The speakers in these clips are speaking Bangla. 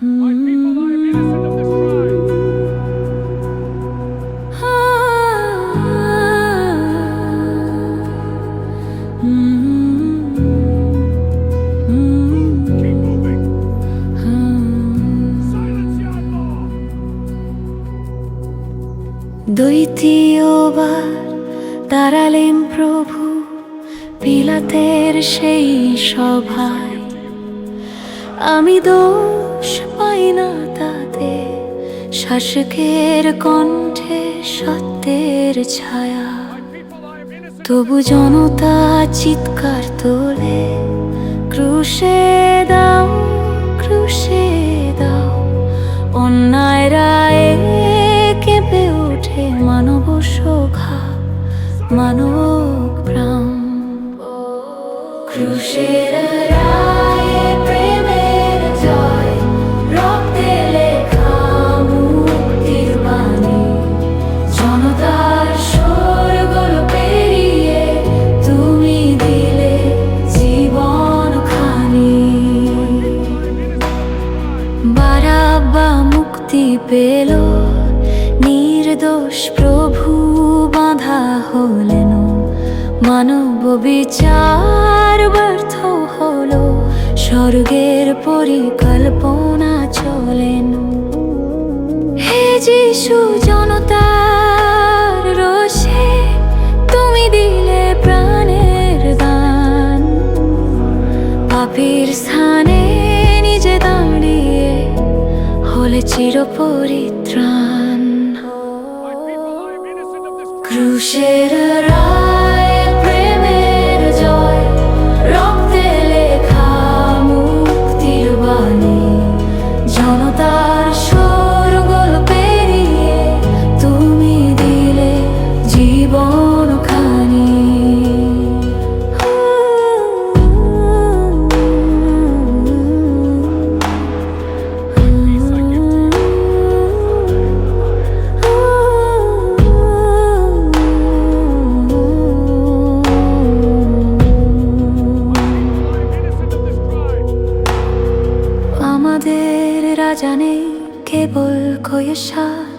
My people, I am innocent of this crime. Keep moving. Silence your law. দ্বিতীয়বার দাঁড়ালেন প্রভু পিলাতের সেই সভায়। আমি দোষ পাই না তাতে, শাসকের কণ্ঠে সত্যের ছায়া। তবু জনতা চিৎকার তোলে, ক্রুশে দাও, ক্রুশে দাও। অন্যায় রায়ে কেঁপে ওঠে মানব সখা, মানব প্রাণ। ক্রুশের রায়ে প্রেমের জয়, রক্তে লেখা মুক্তির বাণী। জনতার স্বরগুলো পেরিয়ে তুমি দিলে জীবন খানি। বারাব্বা মুক্তি পেল, নির্দোষ প্রভু বাঁধা হলেন। মানব বিচার ব্যর্থ হলো, স্বর্গের পরিকল্পনা চলেন। হে যিশু, জনতার রোষে তুমি দিলে প্রাণের দান। পাপীর স্থানে নিজে দাঁড়িয়ে হলে চিরপরিত্রাণ। ক্রুশের রায় প্রেমের জয়, রক্তে লেখা মুক্তির বাণী। জনতার স্বরগুলো পেরিয়ে তুমি দিলে জীবন খানি। আমাদের রাজা নেই, কেবল কয়েসার।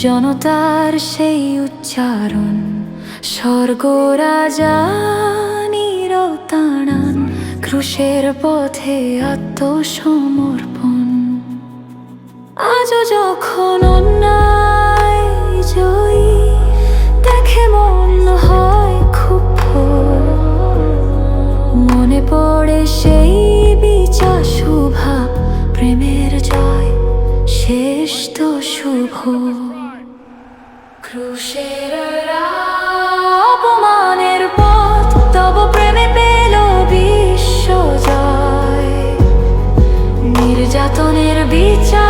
জনতার সেই উচ্চারণ, স্বর্গ রাজা নিরতাড়ান। ক্রুশের পথে আত্মসমর্পণ। আজও যখন অন্যায় জয়ী দেখে মন হয় ক্ষুব্ধ, মনে পড়ে সেই বিচার শুভা। প্রেমের জয় শেষ তো শুভ। ক্রুশের অপমানের পথ, তব প্রেমে পেল বিশ্ব জয়। নির্যাতনের বিচার